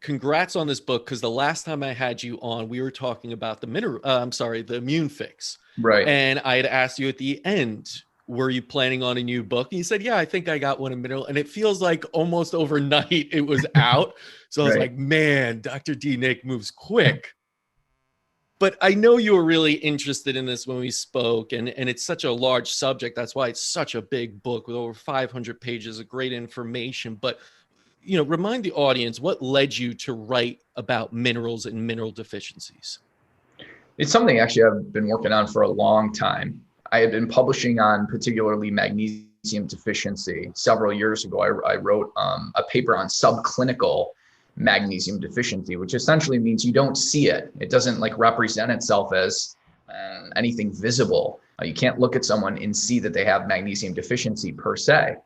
congrats on this book, because the last time I had you on, we were talking about the immune fix. Right. And I had asked you at the end, were you planning on a new book? And you said, yeah, I think I got one in mineral. And it feels like almost overnight it was out. So I was Right. like, man, Dr. DiNic moves quick. But I know you were really interested in this when we spoke, and it's such a large subject. That's why it's such a big book with over 500 pages of great information. But, remind the audience, what led you to write about minerals and mineral deficiencies? It's something actually I've been working on for a long time. I had been publishing on particularly magnesium deficiency several years ago. I wrote a paper on subclinical magnesium deficiency, which essentially means you don't see it. It doesn't like represent itself as anything visible. You can't look at someone and see that they have magnesium deficiency per se.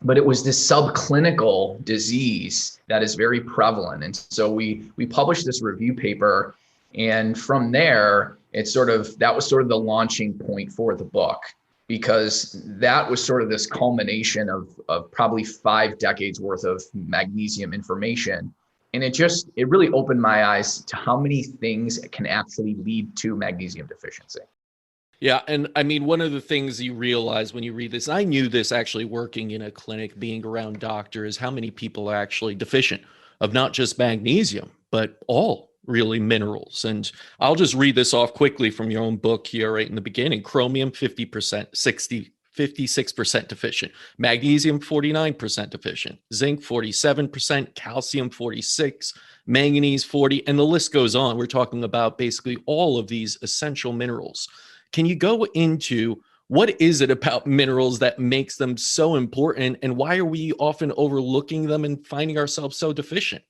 But it was this subclinical disease that is very prevalent. And so we published this review paper. And from there, that was sort of the launching point for the book, because that was sort of this culmination of probably 5 decades worth of magnesium information. And it really opened my eyes to how many things can actually lead to magnesium deficiency. Yeah. And I mean, one of the things you realize when you read this, I knew this actually working in a clinic, being around doctors, how many people are actually deficient of not just magnesium, but all really minerals. And I'll just read this off quickly from your own book here right in the beginning. Chromium, 50%, 56% deficient, magnesium, 49% deficient, zinc, 47%, calcium, 46%, manganese, 40%, and the list goes on. We're talking about basically all of these essential minerals. Can you go into what is it about minerals that makes them so important, and why are we often overlooking them and finding ourselves so deficient?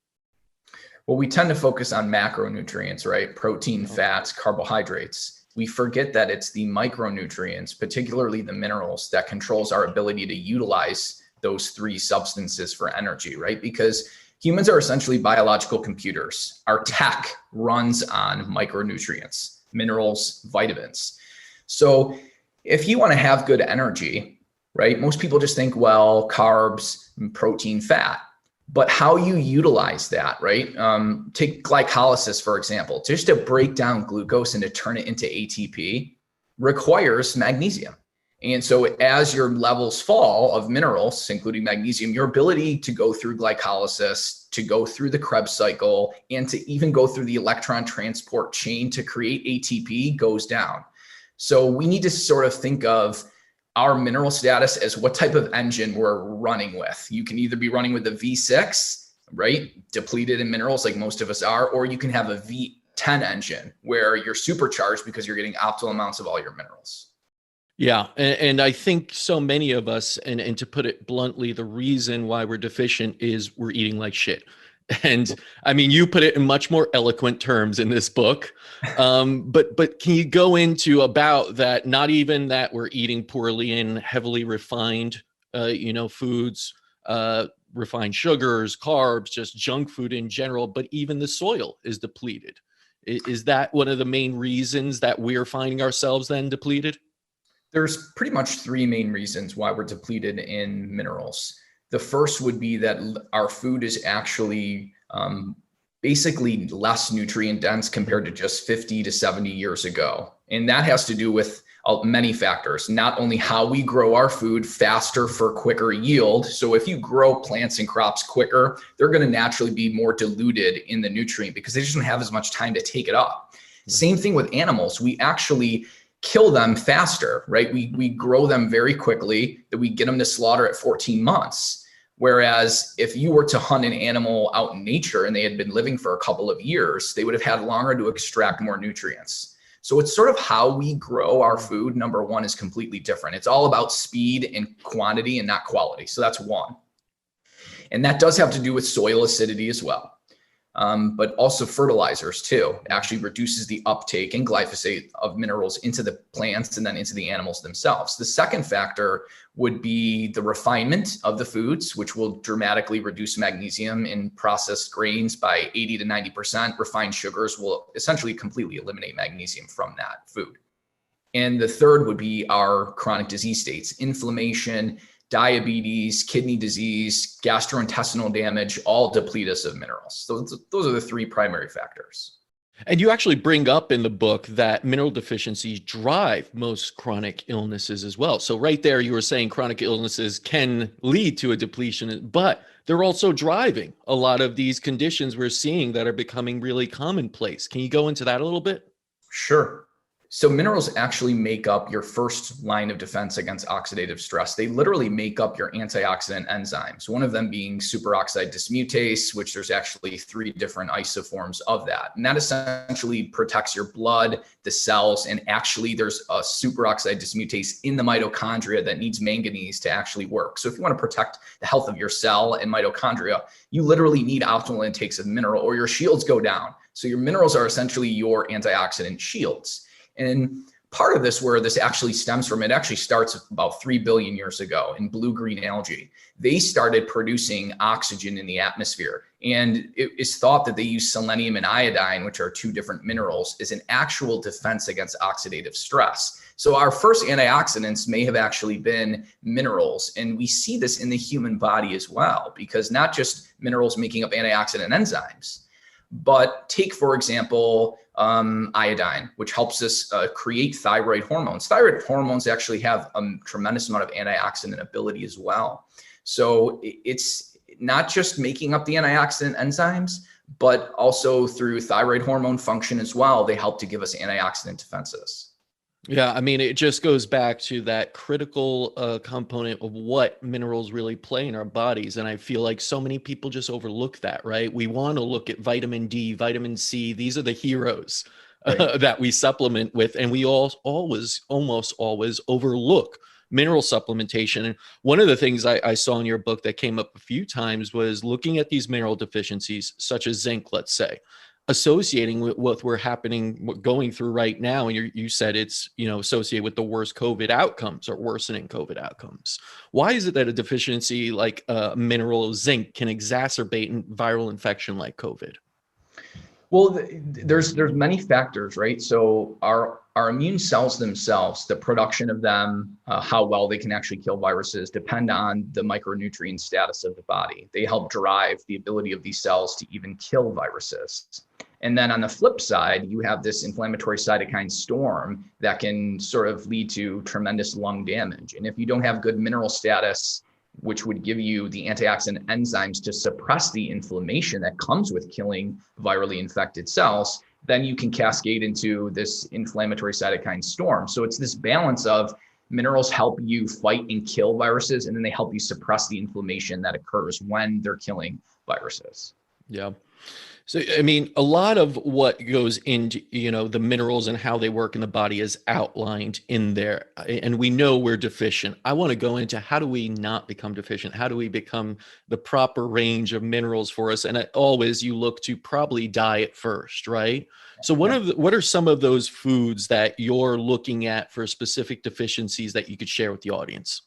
Well, we tend to focus on macronutrients, right? Protein, fats, carbohydrates. We forget that it's the micronutrients, particularly the minerals, that controls our ability to utilize those 3 substances for energy, right? Because humans are essentially biological computers. Our tech runs on micronutrients, minerals, vitamins. So if you want to have good energy, right, most people just think, well, carbs, protein, fat. But how you utilize that, right? Take glycolysis, for example. Just to break down glucose and to turn it into ATP requires magnesium. And so as your levels fall of minerals, including magnesium, your ability to go through glycolysis, to go through the Krebs cycle, and to even go through the electron transport chain to create ATP goes down. So we need to sort of think of our mineral status as what type of engine we're running with. You can either be running with a V6, right? Depleted in minerals like most of us are, or you can have a V10 engine where you're supercharged because you're getting optimal amounts of all your minerals. Yeah. And I think so many of us, and to put it bluntly, the reason why we're deficient is we're eating like shit. And I mean, you put it in much more eloquent terms in this book. But can you go into about that? Not even that we're eating poorly and heavily refined, foods, refined sugars, carbs, just junk food in general, but even the soil is depleted. Is that one of the main reasons that we're finding ourselves then depleted? There's pretty much 3 main reasons why we're depleted in minerals. The first would be that our food is actually basically less nutrient dense compared to just 50 to 70 years ago. And that has to do with many factors, not only how we grow our food faster for quicker yield. So if you grow plants and crops quicker, they're going to naturally be more diluted in the nutrient because they just don't have as much time to take it up. Same thing with animals. We actually kill them faster, right? We grow them very quickly, that we get them to slaughter at 14 months. Whereas if you were to hunt an animal out in nature and they had been living for a couple of years, they would have had longer to extract more nutrients. So it's sort of how we grow our food. Number one is completely different. It's all about speed and quantity and not quality. So that's one. And that does have to do with soil acidity as well. But also fertilizers too, actually reduces the uptake in glyphosate of minerals into the plants and then into the animals themselves. The second factor would be the refinement of the foods, which will dramatically reduce magnesium in processed grains by 80 to 90%. Refined sugars will essentially completely eliminate magnesium from that food. And the third would be our chronic disease states, inflammation, diabetes, kidney disease, gastrointestinal damage, all deplete us of minerals. So those are the three primary factors. And you actually bring up in the book that mineral deficiencies drive most chronic illnesses as well. So right there, you were saying chronic illnesses can lead to a depletion, but they're also driving a lot of these conditions we're seeing that are becoming really commonplace. Can you go into that a little bit? Sure. So minerals actually make up your first line of defense against oxidative stress. They literally make up your antioxidant enzymes, one of them being superoxide dismutase, which there's actually 3 different isoforms of that. And that essentially protects your blood, the cells, and actually there's a superoxide dismutase in the mitochondria that needs manganese to actually work. So if you want to protect the health of your cell and mitochondria, you literally need optimal intakes of mineral or your shields go down. So your minerals are essentially your antioxidant shields. And part of this, where this actually stems from, it actually starts about 3 billion years ago in blue-green algae. They started producing oxygen in the atmosphere. And it is thought that they use selenium and iodine, which are 2 different minerals, as an actual defense against oxidative stress. So our first antioxidants may have actually been minerals. And we see this in the human body as well, because not just minerals making up antioxidant enzymes, but take, for example, iodine, which helps us create thyroid hormones. Thyroid hormones actually have a tremendous amount of antioxidant ability as well. So it's not just making up the antioxidant enzymes, but also through thyroid hormone function as well. They help to give us antioxidant defenses. Yeah, I mean, it just goes back to that critical component of what minerals really play in our bodies. And I feel like so many people just overlook that, right? We want to look at vitamin D, vitamin C. These are the heroes Right. that we supplement with. And we almost always overlook mineral supplementation. And one of the things I saw in your book that came up a few times was looking at these mineral deficiencies, such as zinc, let's say, associating with what we're going through right now. And you said it's, associated with the worst COVID outcomes or worsening COVID outcomes. Why is it that a deficiency like mineral zinc can exacerbate a viral infection like COVID? Well, there's many factors, right? So our immune cells themselves, the production of them, how well they can actually kill viruses, depend on the micronutrient status of the body. They help drive the ability of these cells to even kill viruses. And then on the flip side, you have this inflammatory cytokine storm that can sort of lead to tremendous lung damage. And if you don't have good mineral status, which would give you the antioxidant enzymes to suppress the inflammation that comes with killing virally infected cells, then you can cascade into this inflammatory cytokine storm. So it's this balance of minerals help you fight and kill viruses, and then they help you suppress the inflammation that occurs when they're killing viruses. Yeah. So, I mean, a lot of what goes into, the minerals and how they work in the body is outlined in there. And we know we're deficient. I want to go into how do we not become deficient? How do we become the proper range of minerals for us? And always you look to probably diet first, right? So what are some of those foods that you're looking at for specific deficiencies that you could share with the audience?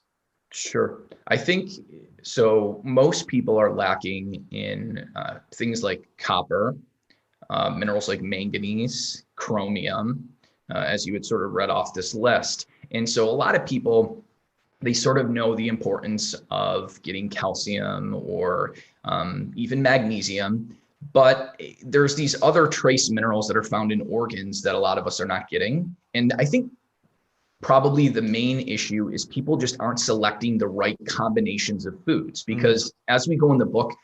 Sure. I think so. Most people are lacking in things like copper, minerals like manganese, chromium, as you had sort of read off this list. And so a lot of people, they sort of know the importance of getting calcium or even magnesium, but there's these other trace minerals that are found in organs that a lot of us are not getting. And I think probably the main issue is people just aren't selecting the right combinations of foods, because as we go in the book,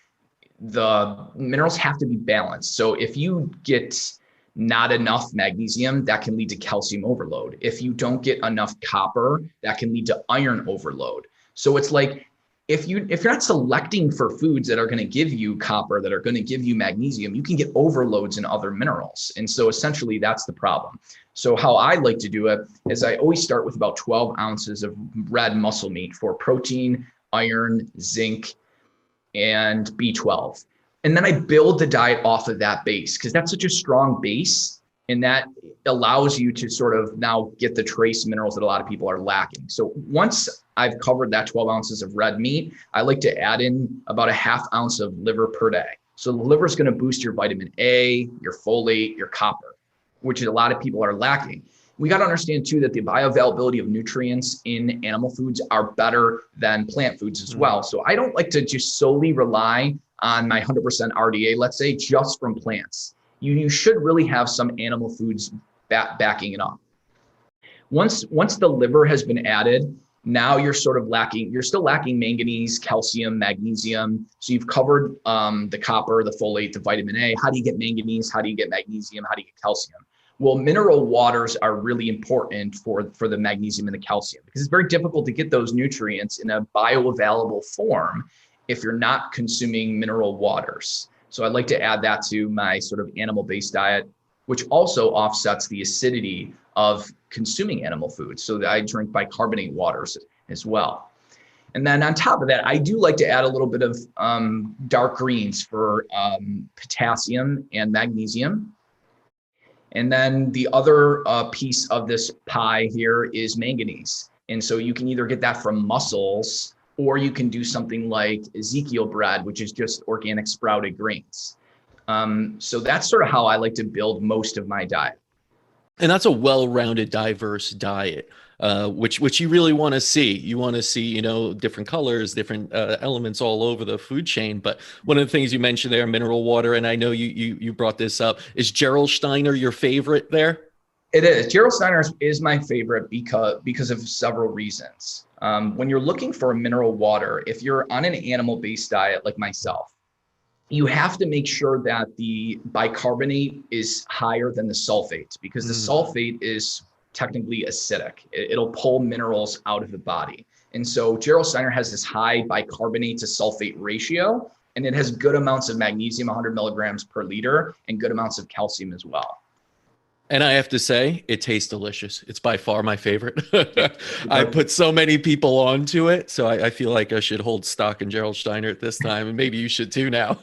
the minerals have to be balanced. So if you get not enough magnesium, that can lead to calcium overload. If you don't get enough copper, that can lead to iron overload. So it's like, if you're not selecting for foods that are going to give you copper, that are going to give you magnesium, you can get overloads in other minerals. And so essentially that's the problem. So how I like to do it is I always start with about 12 ounces of red muscle meat for protein, iron, zinc, and B12. And then I build the diet off of that base, because that's such a strong base. And that allows you to sort of now get the trace minerals that a lot of people are lacking. So once I've covered that 12 ounces of red meat, I like to add in about a half ounce of liver per day. So the liver is going to boost your vitamin A, your folate, your copper, which a lot of people are lacking. we got to understand too that the bioavailability of nutrients in animal foods are better than plant foods as well. So I don't like to just solely rely on my 100% RDA, let's say, just from plants. You should really have some animal foods backing it up. Once the liver has been added, now you're still lacking manganese, calcium, magnesium. So you've covered the copper, the folate, the vitamin A. How do you get manganese? How do you get magnesium? How do you get calcium? Well, mineral waters are really important for the magnesium and the calcium, because it's very difficult to get those nutrients in a bioavailable form if you're not consuming mineral waters. So I'd like to add that to my sort of animal-based diet, which also offsets the acidity of consuming animal foods. So that I drink bicarbonate waters as well. And then on top of that, I do like to add a little bit of dark greens for potassium and magnesium. And then the other piece of this pie here is manganese. And so you can either get that from mussels, or you can do something like Ezekiel bread, which is just organic sprouted grains. So that's sort of how I like to build most of my diet. And that's a well-rounded, diverse diet, which you really want to see. You want to see, different colors, different elements all over the food chain. But one of the things you mentioned there, mineral water, and I know you brought this up, is Gerald Steiner your favorite there? It is. Gerald Steiner is my favorite because of several reasons. When you're looking for a mineral water, if you're on an animal-based diet like myself, you have to make sure that the bicarbonate is higher than the sulfate, because the sulfate is technically acidic. It'll pull minerals out of the body. And so Gerald Steiner has this high bicarbonate to sulfate ratio, and it has good amounts of magnesium, 100 milligrams per liter, and good amounts of calcium as well. And I have to say, it tastes delicious. It's by far my favorite. I put so many people onto it, so I feel like I should hold stock in Gerald Steiner at this time, and maybe you should too now.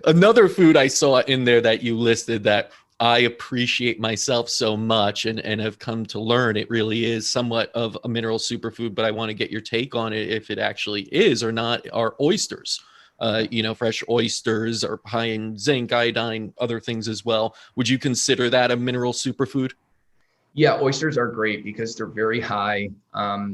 Another food I saw in there that you listed that I appreciate myself so much and have come to learn it really is somewhat of a mineral superfood, but I want to get your take on it if it actually is or not, are oysters. Fresh oysters are high in zinc, iodine, other things as well. Would you consider that a mineral superfood? Yeah, oysters are great because they're very high.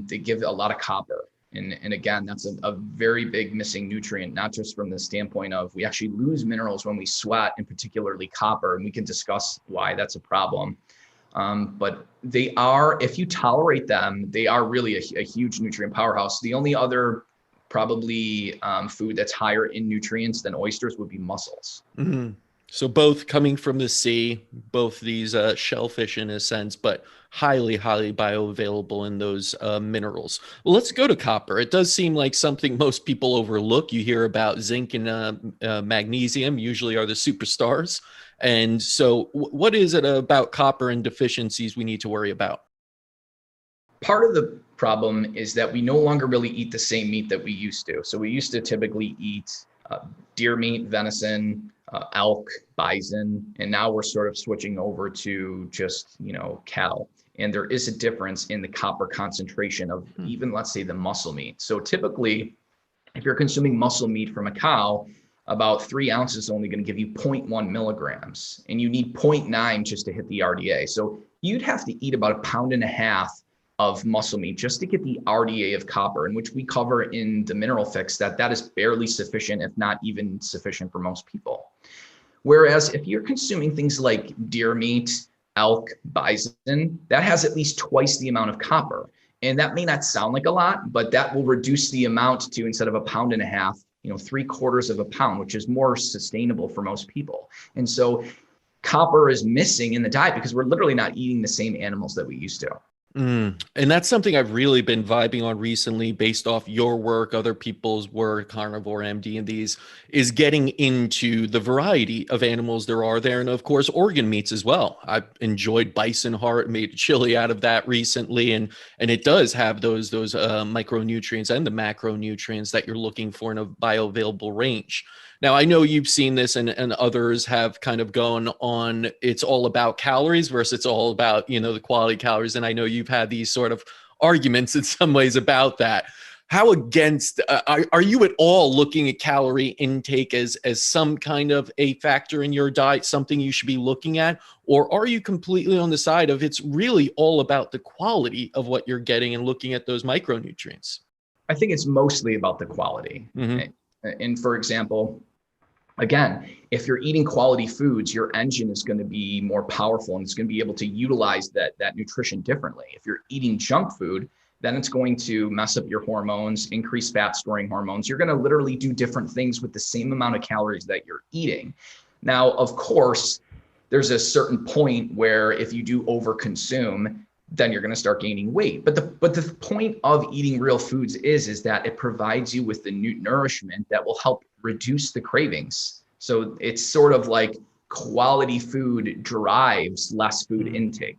They give a lot of copper. And again, that's a very big missing nutrient, not just from the standpoint of we actually lose minerals when we sweat, and particularly copper. And we can discuss why that's a problem. But they are, if you tolerate them, they are really a huge nutrient powerhouse. The only other probably food that's higher in nutrients than oysters would be mussels. Mm-hmm. So both coming from the sea, both these shellfish in a sense, but highly, highly bioavailable in those minerals. Well, let's go to copper. It does seem like something most people overlook. You hear about zinc and magnesium, usually are the superstars. And so what is it about copper and deficiencies we need to worry about? Part of the problem is that we no longer really eat the same meat that we used to. So we used to typically eat deer meat, venison, elk, bison, and now we're sort of switching over to just, cattle. And there is a difference in the copper concentration of even, let's say, the muscle meat. So typically, if you're consuming muscle meat from a cow, about 3 ounces is only going to give you 0.1 milligrams, and you need 0.9 just to hit the RDA. So you'd have to eat about 1.5 pounds of muscle meat just to get the RDA of copper, in which we cover in the mineral fix that is barely sufficient, if not even sufficient for most people. Whereas if you're consuming things like deer meat, elk, bison, that has at least twice the amount of copper. And that may not sound like a lot, but that will reduce the amount to, instead of 1.5 pounds, 0.75 pounds, which is more sustainable for most people. And so copper is missing in the diet because we're literally not eating the same animals that we used to. And that's something I've really been vibing on recently based off your work, other people's work, Carnivore MD and these, is getting into the variety of animals there are there. And of course, organ meats as well. I've enjoyed bison heart, made chili out of that recently. And it does have those micronutrients and the macronutrients that you're looking for in a bioavailable range. Now, I know you've seen this and others have kind of gone on, it's all about calories versus it's all about, the quality calories. And I know you've had these sort of arguments in some ways about that. how against are you at all looking at calorie intake as some kind of a factor in your diet, something you should be looking at? Or are you completely on the side of it's really all about the quality of what you're getting and looking at those micronutrients? I think it's mostly about the quality. Mm-hmm. And for example, again, if you're eating quality foods, your engine is going to be more powerful and it's going to be able to utilize that nutrition differently. If you're eating junk food, then it's going to mess up your hormones, increase fat storing hormones. You're going to literally do different things with the same amount of calories that you're eating. Now, of course, there's a certain point where if you do overconsume, then you're going to start gaining weight. But the point of eating real foods is that it provides you with the nourishment that will help reduce the cravings. So it's sort of like quality food drives less food intake.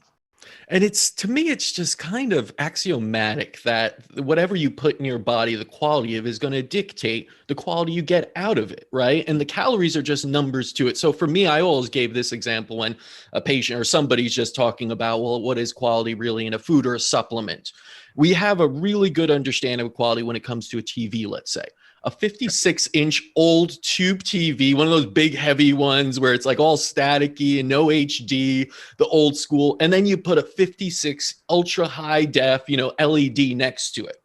And to me, it's just kind of axiomatic that whatever you put in your body, the quality of it is going to dictate the quality you get out of it, right? And the calories are just numbers to it. So for me, I always gave this example when a patient or somebody's just talking about, well, what is quality really in a food or a supplement? We have a really good understanding of quality when it comes to a TV, let's say. A 56-inch old tube TV, one of those big heavy ones where it's like all staticky and no HD, the old school. And then you put a 56 ultra high def, LED next to it.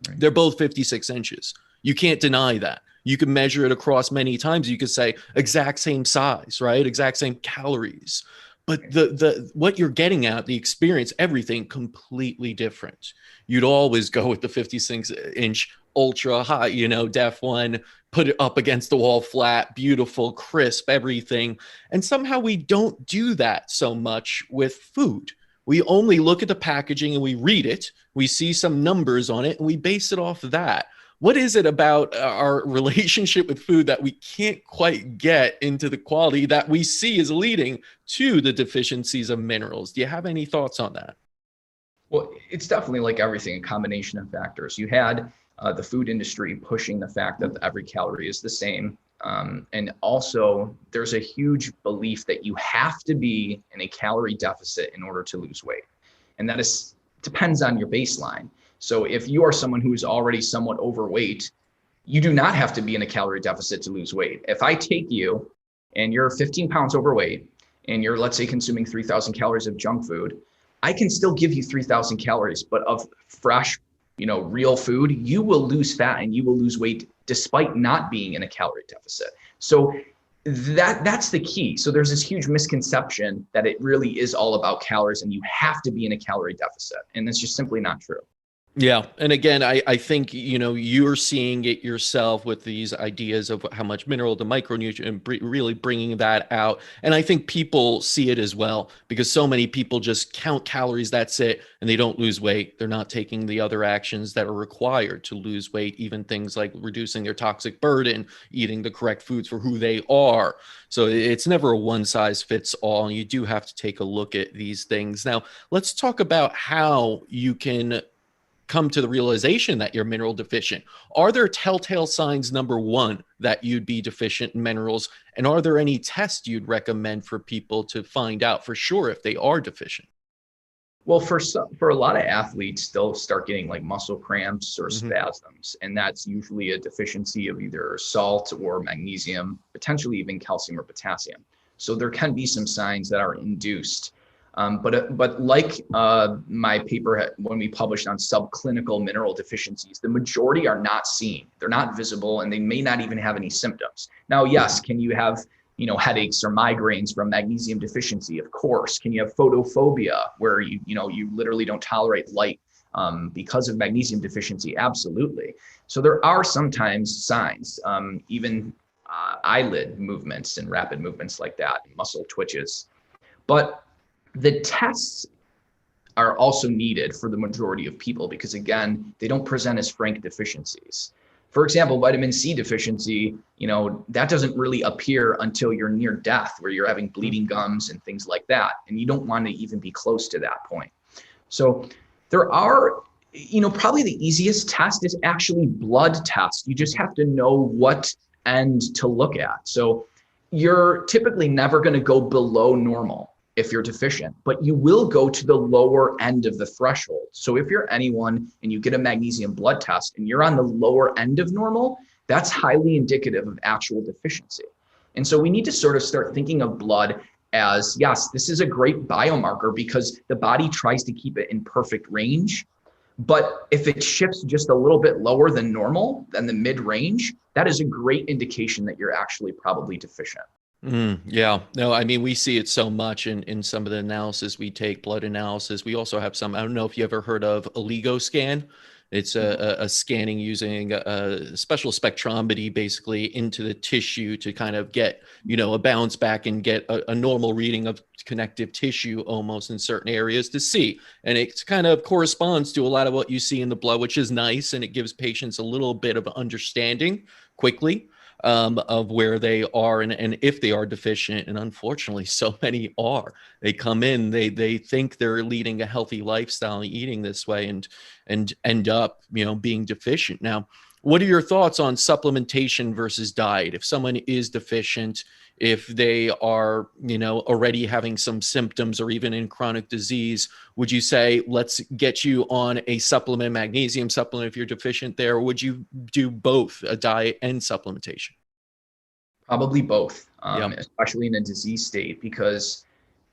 Right. They're both 56 inches. You can't deny that. You can measure it across many times. You could say exact same size, right? Exact same calories. But the what you're getting at, the experience, everything completely different. You'd always go with the 56-inch ultra high, def one, put it up against the wall flat, beautiful, crisp, everything. And somehow we don't do that so much with food. We only look at the packaging and we read it. We see some numbers on it and we base it off of that. What is it about our relationship with food that we can't quite get into the quality that we see is leading to the deficiencies of minerals? Do you have any thoughts on that? Well, it's definitely like everything, a combination of factors. You had the food industry pushing the fact that every calorie is the same. And also there's a huge belief that you have to be in a calorie deficit in order to lose weight. And that depends on your baseline. So if you are someone who is already somewhat overweight, you do not have to be in a calorie deficit to lose weight. If I take you and you're 15 pounds overweight and you're, let's say, consuming 3,000 calories of junk food, I can still give you 3,000 calories, but of fresh, real food, you will lose fat and you will lose weight despite not being in a calorie deficit. So that's the key. So there's this huge misconception that it really is all about calories and you have to be in a calorie deficit. And that's just simply not true. Yeah. And again, I think, you're seeing it yourself with these ideas of how much mineral, the micronutrient, really bringing that out. And I think people see it as well because so many people just count calories, that's it, and they don't lose weight. They're not taking the other actions that are required to lose weight, even things like reducing their toxic burden, eating the correct foods for who they are. So it's never a one size fits all. And you do have to take a look at these things. Now, let's talk about how you can come to the realization that you're mineral deficient. Are there telltale signs, number one, that you'd be deficient in minerals? And are there any tests you'd recommend for people to find out for sure if they are deficient? Well, for a lot of athletes, they'll start getting like muscle cramps or spasms, and that's usually a deficiency of either salt or magnesium, potentially even calcium or potassium. So there can be some signs that are induced. But like my paper when we published on subclinical mineral deficiencies, the majority are not seen. They're not visible, and they may not even have any symptoms. Now, yes, can you have headaches or migraines from magnesium deficiency? Of course. Can you have photophobia, where you literally don't tolerate light because of magnesium deficiency? Absolutely. So there are sometimes signs, even eyelid movements and rapid movements like that, muscle twitches. But the tests are also needed for the majority of people because, again, they don't present as frank deficiencies. For example, vitamin C deficiency, that doesn't really appear until you're near death, where you're having bleeding gums and things like that. And you don't want to even be close to that point. So there are, probably the easiest test is actually blood test. You just have to know what end to look at. So you're typically never going to go below normal. if you're deficient, but you will go to the lower end of the threshold. So if you're anyone and you get a magnesium blood test and you're on the lower end of normal, that's highly indicative of actual deficiency. And so we need to sort of start thinking of blood as, yes, this is a great biomarker because the body tries to keep it in perfect range. But if it shifts just a little bit lower than normal, than the mid range, that is a great indication that you're actually probably deficient. Yeah, no, I mean, we see it so much in some of the analysis we take, blood analysis. We also have some, I don't know if you ever heard of OligoScan. It's a scanning using a special spectrometry basically into the tissue to kind of get, a bounce back and get a normal reading of connective tissue almost in certain areas to see. And it kind of corresponds to a lot of what you see in the blood, which is nice. And it gives patients a little bit of understanding quickly of where they are and if they are deficient. And unfortunately, so many are. They come in, they think they're leading a healthy lifestyle and eating this way and end up, being deficient. Now, what are your thoughts on supplementation versus diet? If someone is deficient, if they are, already having some symptoms or even in chronic disease, would you say, let's get you on a supplement, magnesium supplement if you're deficient there? Or would you do both a diet and supplementation? Probably both, Yep. especially in a disease state, because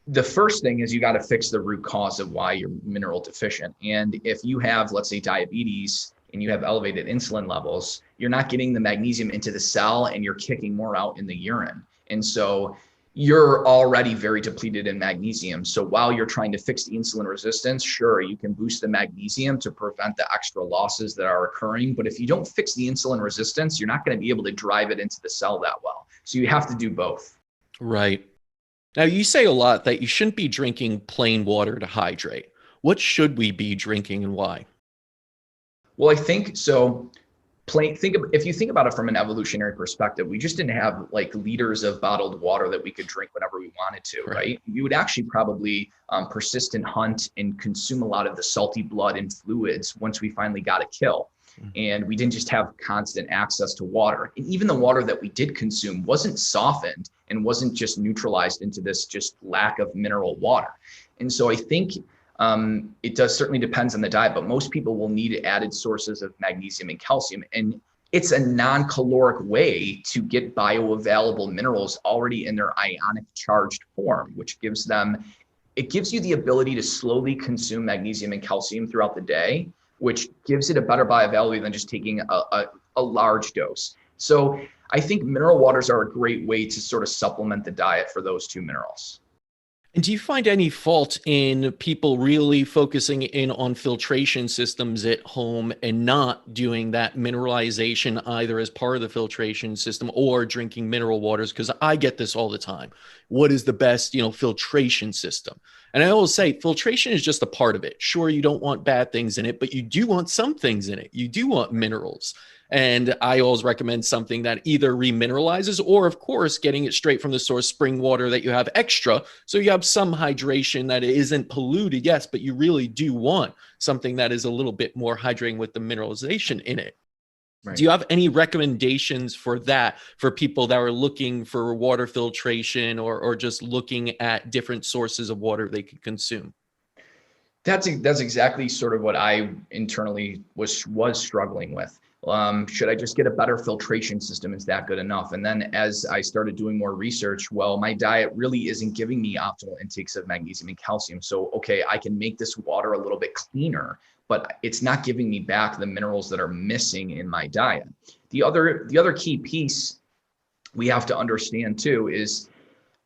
the first thing is you got to fix the root cause of why you're mineral deficient. And if you have, let's say, diabetes and you have elevated insulin levels, you're not getting the magnesium into the cell and you're kicking more out in the urine. And so you're already very depleted in magnesium. So while you're trying to fix the insulin resistance, sure, you can boost the magnesium to prevent the extra losses that are occurring. But if you don't fix the insulin resistance, you're not going to be able to drive it into the cell that well. So you have to do both. Right. Now, you say a lot that you shouldn't be drinking plain water to hydrate. What should we be drinking and why? Well, I think so. If you think about it from an evolutionary perspective, we just didn't have like liters of bottled water that we could drink whenever we wanted to, right? We would actually probably persist and hunt and consume a lot of the salty blood and fluids once we finally got a kill. And we didn't just have constant access to water. And even the water that we did consume wasn't softened and wasn't just neutralized into this just lack of mineral water. And so I think it does certainly depends on the diet, but most people will need added sources of magnesium and calcium. And it's a non-caloric way to get bioavailable minerals already in their ionic charged form, which gives you the ability to slowly consume magnesium and calcium throughout the day, which gives it a better bioavailability than just taking a large dose. So I think mineral waters are a great way to sort of supplement the diet for those two minerals. And do you find any fault in people really focusing in on filtration systems at home and not doing that mineralization either as part of the filtration system or drinking mineral waters? Because I get this all the time. What is the best, filtration system? And I always say filtration is just a part of it. Sure, you don't want bad things in it, but you do want some things in it. You do want minerals. And I always recommend something that either remineralizes or, of course, getting it straight from the source, spring water that you have extra. So you have some hydration that isn't polluted, yes, but you really do want something that is a little bit more hydrating with the mineralization in it. Right. Do you have any recommendations for that for people that are looking for water filtration or just looking at different sources of water they can consume? That's exactly sort of what I internally was struggling with. Should I just get a better filtration system? Is that good enough? And then as I started doing more research, well, my diet really isn't giving me optimal intakes of magnesium and calcium. So, okay, I can make this water a little bit cleaner, but it's not giving me back the minerals that are missing in my diet. The other key piece we have to understand too is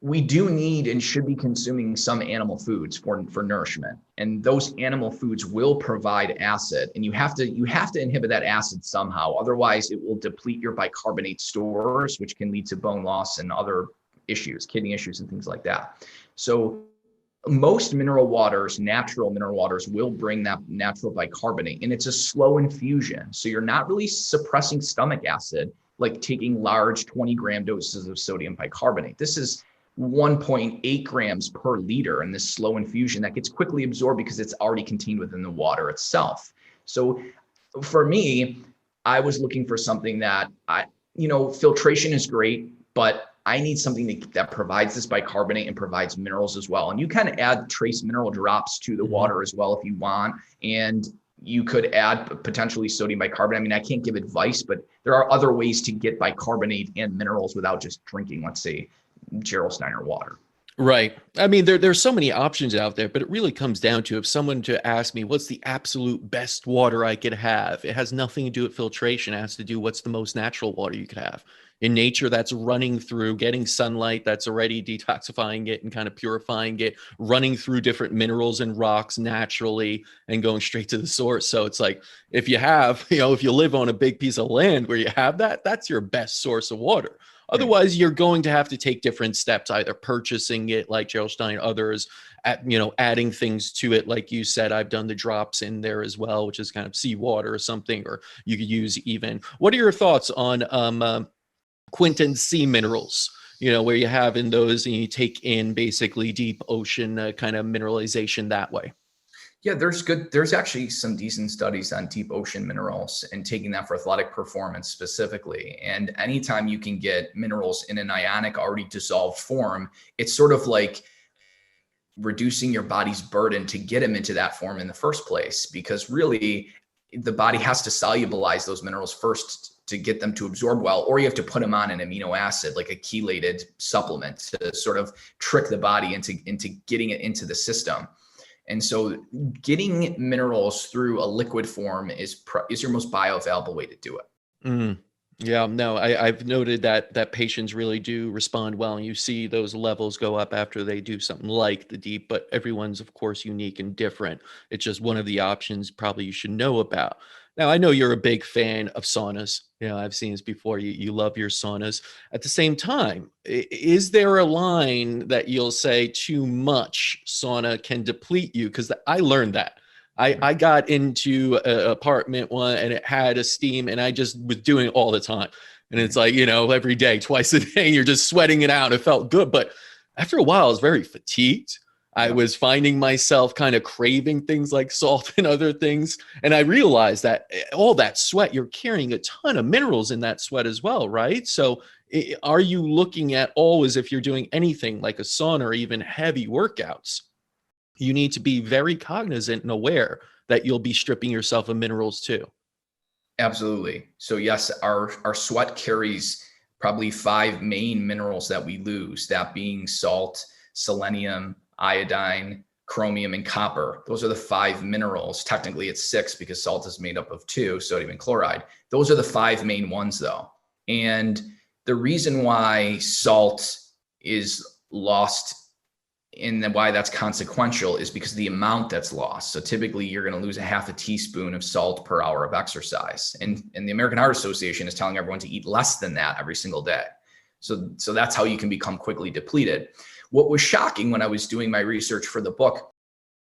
we do need and should be consuming some animal foods for nourishment. And those animal foods will provide acid, and you have to inhibit that acid somehow. Otherwise, it will deplete your bicarbonate stores, which can lead to bone loss and other issues, kidney issues and things like that. So most mineral waters, natural mineral waters, will bring that natural bicarbonate, and it's a slow infusion. So you're not really suppressing stomach acid like taking large 20-gram doses of sodium bicarbonate. This is 1.8 grams per liter in this slow infusion that gets quickly absorbed because it's already contained within the water itself. So for me, I was looking for something that filtration is great, but I need something that provides this bicarbonate and provides minerals as well. And you can add trace mineral drops to the water as well if you want. And you could add potentially sodium bicarbonate. I mean, I can't give advice, but there are other ways to get bicarbonate and minerals without just drinking, let's say, Gerald Steiner water. Right. I mean, there's so many options out there, but it really comes down to if someone to ask me what's the absolute best water I could have, it has nothing to do with filtration. It has to do what's the most natural water you could have. In nature, that's running through, getting sunlight that's already detoxifying it and kind of purifying it, running through different minerals and rocks naturally and going straight to the source. So it's like, if you have, if you live on a big piece of land where you have that, that's your best source of water. Otherwise, you're going to have to take different steps, either purchasing it like Gerald Stein, others, adding things to it. Like you said, I've done the drops in there as well, which is kind of seawater or something, or you could use even. What are your thoughts on Quinton sea minerals, where you have in those and you take in basically deep ocean kind of mineralization that way? Yeah, there's actually some decent studies on deep ocean minerals and taking that for athletic performance specifically. And anytime you can get minerals in an ionic already dissolved form, it's sort of like reducing your body's burden to get them into that form in the first place, because really the body has to solubilize those minerals first to get them to absorb well, or you have to put them on an amino acid, like a chelated supplement, to sort of trick the body into getting it into the system. And so getting minerals through a liquid form is your most bioavailable way to do it. Yeah, no, I've noted that patients really do respond well, and you see those levels go up after they do something like the deep, but everyone's of course unique and different. It's just one of the options probably you should know about. Now, I know you're a big fan of saunas. I've seen this before. You love your saunas. At the same time, is there a line that you'll say too much sauna can deplete you? Because I learned that. I got into an apartment one and it had a steam and I just was doing it all the time. And it's like, every day, twice a day, you're just sweating it out. It felt good. But after a while, I was very fatigued. I was finding myself kind of craving things like salt and other things. And I realized that all that sweat, you're carrying a ton of minerals in that sweat as well, right? So are you looking at always, if you're doing anything like a sauna or even heavy workouts, you need to be very cognizant and aware that you'll be stripping yourself of minerals too. Absolutely. So yes, our sweat carries probably 5 main minerals that we lose, that being salt, selenium, iodine, chromium, and copper. Those are the 5 minerals. Technically it's 6 because salt is made up of 2, sodium and chloride. Those are the 5 main ones though. And the reason why salt is lost and why that's consequential is because of the amount that's lost. So typically you're going to lose a half a teaspoon of salt per hour of exercise. And the American Heart Association is telling everyone to eat less than that every single day. So that's how you can become quickly depleted. What was shocking when I was doing my research for the book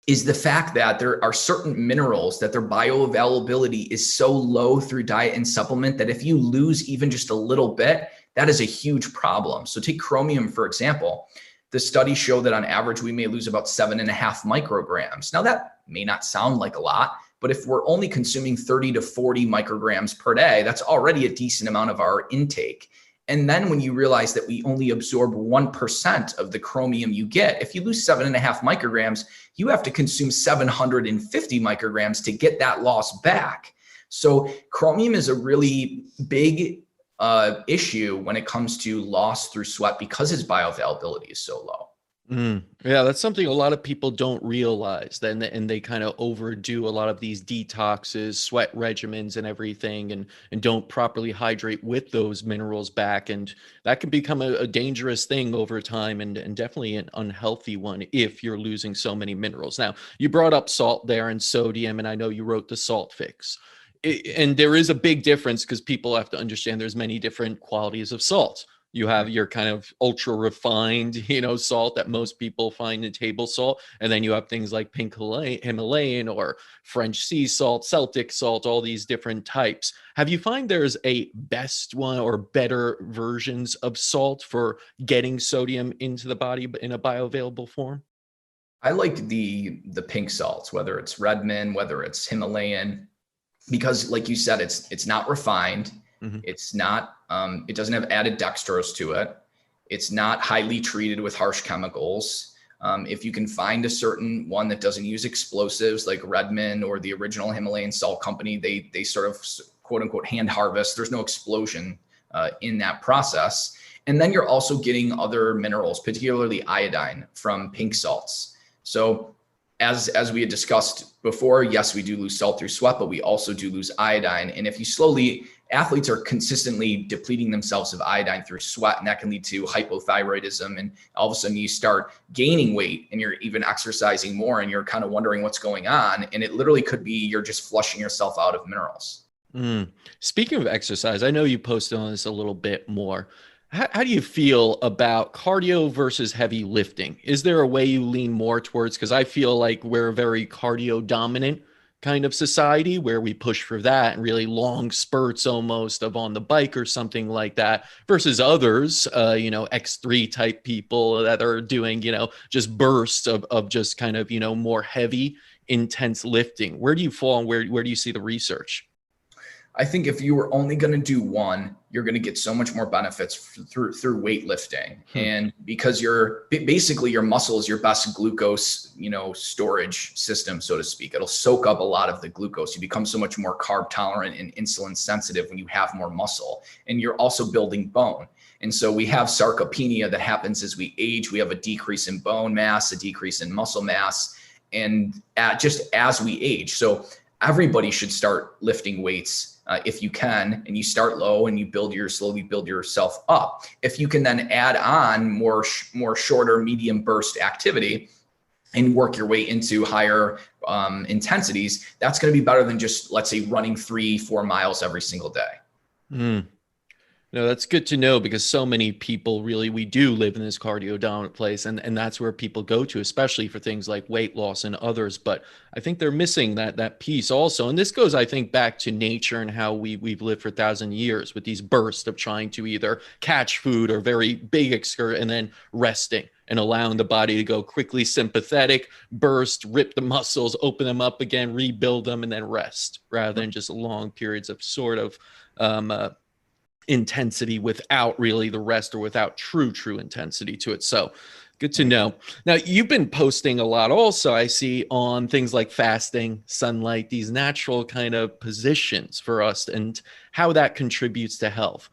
is the fact that there are certain minerals that their bioavailability is so low through diet and supplement that if you lose even just a little bit, that is a huge problem. So take chromium, for example. The studies show that on average, we may lose about 7.5 micrograms. Now that may not sound like a lot, but if we're only consuming 30 to 40 micrograms per day, that's already a decent amount of our intake. And then when you realize that we only absorb 1% of the chromium you get, if you lose 7.5 micrograms, you have to consume 750 micrograms to get that loss back. So chromium is a really big issue when it comes to loss through sweat because its bioavailability is so low. Yeah, that's something a lot of people don't realize. Then, and they kind of overdo a lot of these detoxes, sweat regimens, and everything, and don't properly hydrate with those minerals back, and that can become a dangerous thing over time, and definitely an unhealthy one if you're losing so many minerals. Now, you brought up salt there and sodium, and I know you wrote the Salt Fix. And there is a big difference because people have to understand there's many different qualities of salt. You have your kind of ultra refined, salt that most people find in table salt. And then you have things like pink Himalayan or French sea salt, Celtic salt, all these different types. Have you find there's a best one or better versions of salt for getting sodium into the body in a bioavailable form? I like the pink salts, whether it's Redmond, whether it's Himalayan, because like you said, it's not refined. It's not, it doesn't have added dextrose to it. It's not highly treated with harsh chemicals. If you can find a certain one that doesn't use explosives like Redmond or the original Himalayan salt company, they sort of quote unquote hand harvest. There's no explosion in that process. And then you're also getting other minerals, particularly iodine from pink salts. So as we had discussed before, yes, we do lose salt through sweat, but we also do lose iodine. And if you athletes are consistently depleting themselves of iodine through sweat, and that can lead to hypothyroidism. And all of a sudden you start gaining weight and you're even exercising more and you're kind of wondering what's going on. And it literally could be you're just flushing yourself out of minerals. Speaking of exercise, I know you posted on this a little bit more. How do you feel about cardio versus heavy lifting? Is there a way you lean more towards? Because I feel like we're a very cardio dominant kind of society where we push for that and really long spurts almost of on the bike or something like that versus others, X3 type people that are doing, just bursts of just kind of, more heavy, intense lifting. Where do you fall and where do you see the research? I think if you were only going to do one, you're going to get so much more benefits through weightlifting. And because basically your muscle is your best glucose, storage system, so to speak. It'll soak up a lot of the glucose. You become so much more carb tolerant and insulin sensitive when you have more muscle, and you're also building bone. And so we have sarcopenia that happens as we age. We have a decrease in bone mass, a decrease in muscle mass, and just as we age. So everybody should start lifting weights if you can, and you start low and you slowly build yourself up. If you can then add on more shorter, medium burst activity and work your way into higher intensities, that's going to be better than just, let's say, running 3-4 miles every single day. No, that's good to know, because so many people we do live in this cardio dominant place, and that's where people go to, especially for things like weight loss and others. But I think they're missing that piece also. And this goes, I think, back to nature and how we've lived for 1,000 years with these bursts of trying to either catch food or very big excursion and then resting and allowing the body to go quickly sympathetic, burst, rip the muscles, open them up again, rebuild them, and then rest, rather than just long periods of sort of intensity without really the rest, or without true intensity to it. So good to know. Now, you've been posting a lot also, I see, on things like fasting, sunlight, these natural kind of positions for us and how that contributes to health.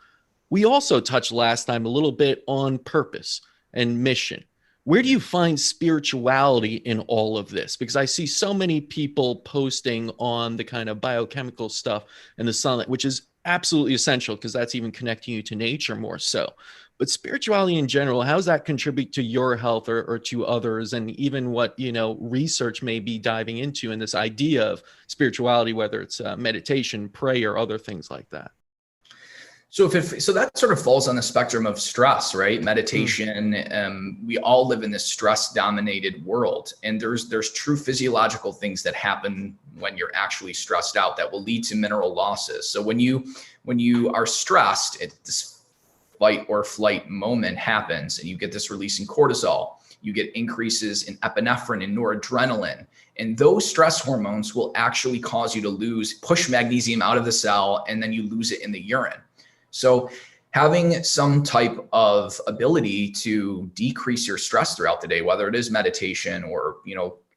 We also touched last time a little bit on purpose and mission. Where do you find spirituality in all of this? Because I see so many people posting on the kind of biochemical stuff and the sunlight, which is absolutely essential, because that's even connecting you to nature more so. But spirituality in general, how does that contribute to your health or to others? And even what, research may be diving into in this idea of spirituality, whether it's meditation, prayer, other things like that. So that sort of falls on the spectrum of stress, right? Meditation. We all live in this stress-dominated world, and there's true physiological things that happen when you're actually stressed out that will lead to mineral losses. So when you are stressed, this fight or flight moment happens, and you get this release in cortisol. You get increases in epinephrine and noradrenaline. And those stress hormones will actually cause you to push magnesium out of the cell, and then you lose it in the urine. So having some type of ability to decrease your stress throughout the day, whether it is meditation or,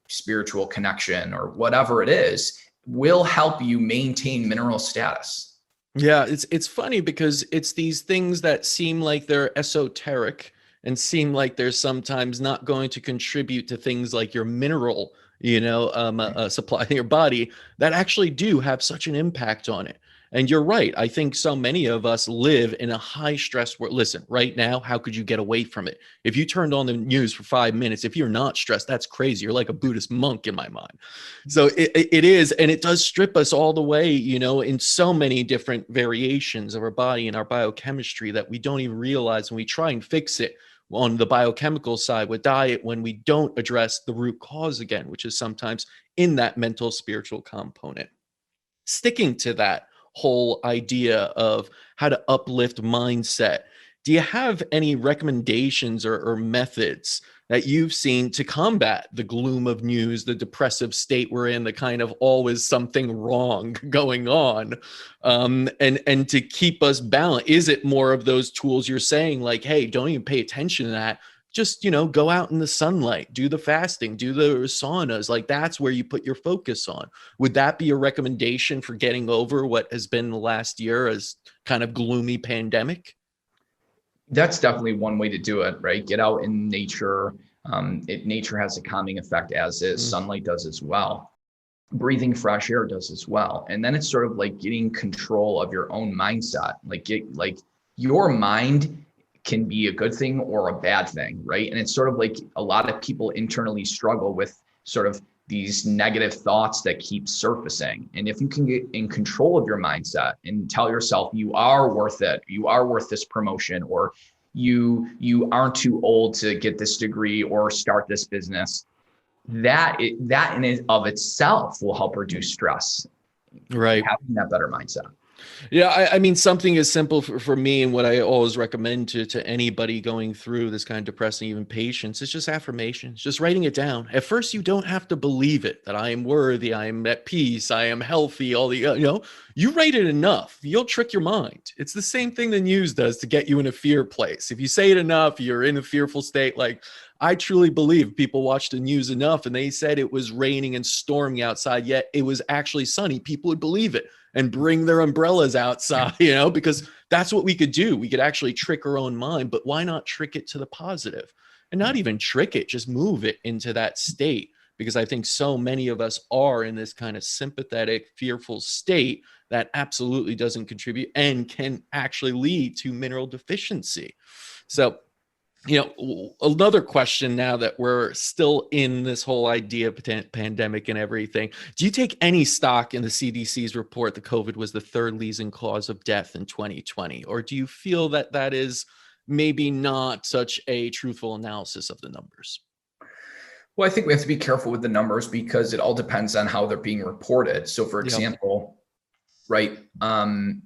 spiritual connection or whatever it is, will help you maintain mineral status. Yeah, it's funny because it's these things that seem like they're esoteric and seem like they're sometimes not going to contribute to things like your mineral, supply in your body, that actually do have such an impact on it. And you're right. I think so many of us live in a high stress world. Listen, right now, how could you get away from it? If you turned on the news for 5 minutes, if you're not stressed, that's crazy. You're like a Buddhist monk in my mind. So it is, and it does strip us all the way, in so many different variations of our body and our biochemistry that we don't even realize when we try and fix it on the biochemical side with diet, when we don't address the root cause again, which is sometimes in that mental, spiritual component. Sticking to that whole idea of how to uplift mindset, Do you have any recommendations or methods that you've seen to combat the gloom of news, the depressive state we're in, the kind of always something wrong going on, and to keep us balanced? Is it more of those tools you're saying, like, hey, don't even pay attention to that? Just, go out in the sunlight, do the fasting, do the saunas. Like, that's where you put your focus on. Would that be a recommendation for getting over what has been the last year as kind of gloomy pandemic? That's definitely one way to do it, right? Get out in nature. Nature has a calming effect, as is sunlight does as well. Breathing fresh air does as well. And then it's sort of like getting control of your own mindset. Like your mind can be a good thing or a bad thing, right? And it's sort of like a lot of people internally struggle with sort of these negative thoughts that keep surfacing. And if you can get in control of your mindset and tell yourself you are worth it, you are worth this promotion, or you aren't too old to get this degree or start this business, that in and of itself will help reduce stress. Right. Having that better mindset. Yeah, I mean, something as simple for me, and what I always recommend to anybody going through this kind of depressing, even patients, is just affirmations, just writing it down. At first, you don't have to believe it, that I am worthy, I am at peace, I am healthy, all the, you write it enough, you'll trick your mind. It's the same thing the news does to get you in a fear place. If you say it enough, you're in a fearful state. Like, I truly believe people watch the news enough and they said it was raining and storming outside, yet it was actually sunny. People would believe it and bring their umbrellas outside, because that's what we could do. We could actually trick our own mind, but why not trick it to the positive? And not even trick it, just move it into that state. Because I think so many of us are in this kind of sympathetic, fearful state that absolutely doesn't contribute and can actually lead to mineral deficiency. So, another question now that we're still in this whole idea of pandemic and everything. Do you take any stock in the CDC's report that COVID was the third leading cause of death in 2020? Or do you feel that that is maybe not such a truthful analysis of the numbers? Well, I think we have to be careful with the numbers because it all depends on how they're being reported. So for example, right,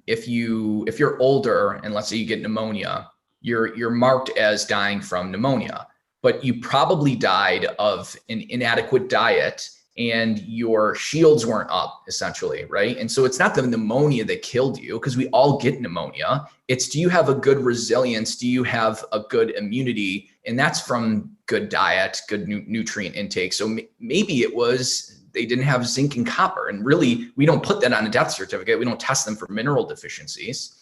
if you're older and let's say you get pneumonia, you're marked as dying from pneumonia, but you probably died of an inadequate diet and your shields weren't up, essentially, right? And so it's not the pneumonia that killed you, because we all get pneumonia. It's, do you have a good resilience? Do you have a good immunity? And that's from good diet, good nutrient intake. So maybe it was they didn't have zinc and copper. And really, we don't put that on a death certificate. We don't test them for mineral deficiencies.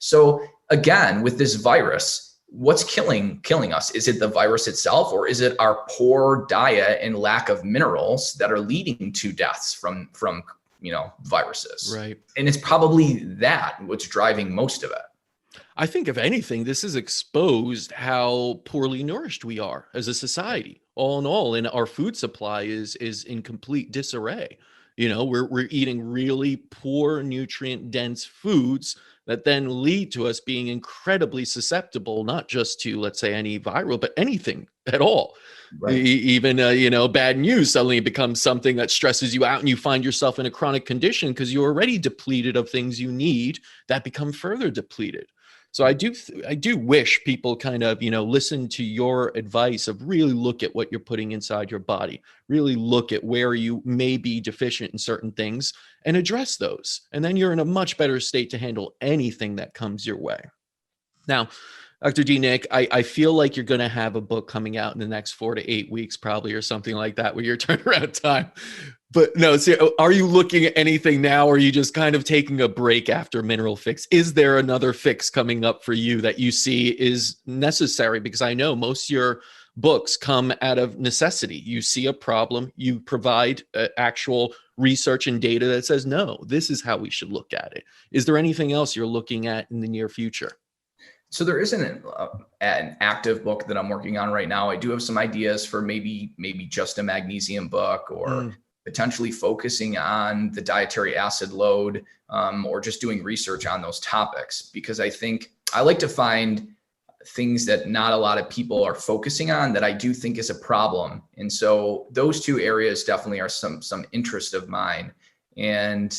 So again, with this virus, what's killing us? Is it the virus itself, or is it our poor diet and lack of minerals that are leading to deaths from viruses? Right. And it's probably that what's driving most of it. I think if anything, this has exposed how poorly nourished we are as a society. All in all, and our food supply is in complete disarray. We're eating really poor, nutrient dense foods that then lead to us being incredibly susceptible, not just to, let's say, any viral, but anything at all. Right. Even, bad news suddenly becomes something that stresses you out and you find yourself in a chronic condition because you're already depleted of things you need that become further depleted. So I do wish people kind of, listen to your advice of really look at what you're putting inside your body, really look at where you may be deficient in certain things and address those. And then you're in a much better state to handle anything that comes your way. Now, Dr. DiNic, I feel like you're going to have a book coming out in the next 4 to 8 weeks, probably, or something like that with your turnaround time. But no, so are you looking at anything now, or are you just kind of taking a break after Mineral Fix? Is there another fix coming up for you that you see is necessary? Because I know most of your books come out of necessity. You see a problem, you provide actual research and data that says, no, this is how we should look at it. Is there anything else you're looking at in the near future? So there isn't an active book that I'm working on right now. I do have some ideas for maybe just a magnesium book, or potentially focusing on the dietary acid load, or just doing research on those topics, because I think I like to find things that not a lot of people are focusing on that I do think is a problem. And so those two areas definitely are some interest of mine. And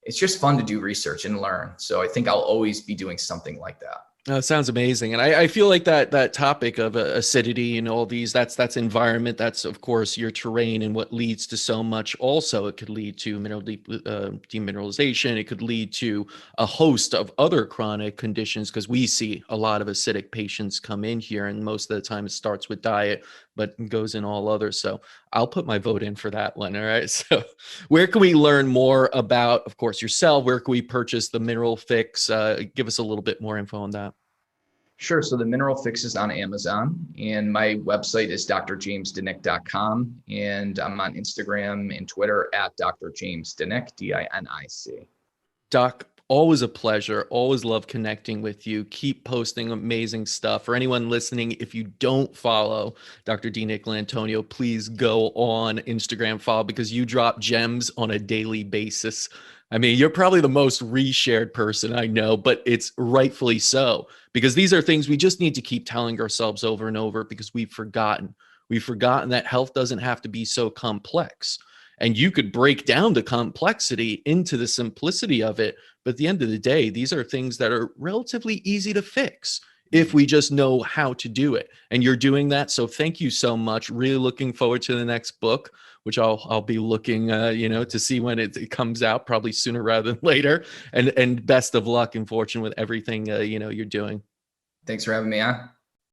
it's just fun to do research and learn. So I think I'll always be doing something like that. Sounds amazing, and I feel like that topic of acidity and all these, that's environment, that's of course your terrain, and what leads to so much. Also, it could lead to demineralization. It could lead to a host of other chronic conditions because we see a lot of acidic patients come in here, and most of the time it starts with diet, but goes in all others. So I'll put my vote in for that one. All right. So where can we learn more about, of course, yourself? Where can we purchase the Mineral Fix? Give us a little bit more info on that. Sure. So the Mineral Fix is on Amazon, and my website is drjamesdinic.com, and I'm on Instagram and Twitter at drjamesdinic, DINIC. Doc, always a pleasure. Always love connecting with you. Keep posting amazing stuff. For anyone listening, if you don't follow Dr. DiNicolantonio, please go on Instagram, follow, because you drop gems on a daily basis. I mean, you're probably the most reshared person I know, but it's rightfully so, because these are things we just need to keep telling ourselves over and over because we've forgotten. We've forgotten that health doesn't have to be so complex. And you could break down the complexity into the simplicity of it. But at the end of the day, these are things that are relatively easy to fix if we just know how to do it. And you're doing that. So thank you so much. Really looking forward to the next book, which I'll be looking, to see when it comes out, probably sooner rather than later. And best of luck and fortune with everything, you're doing. Thanks for having me on.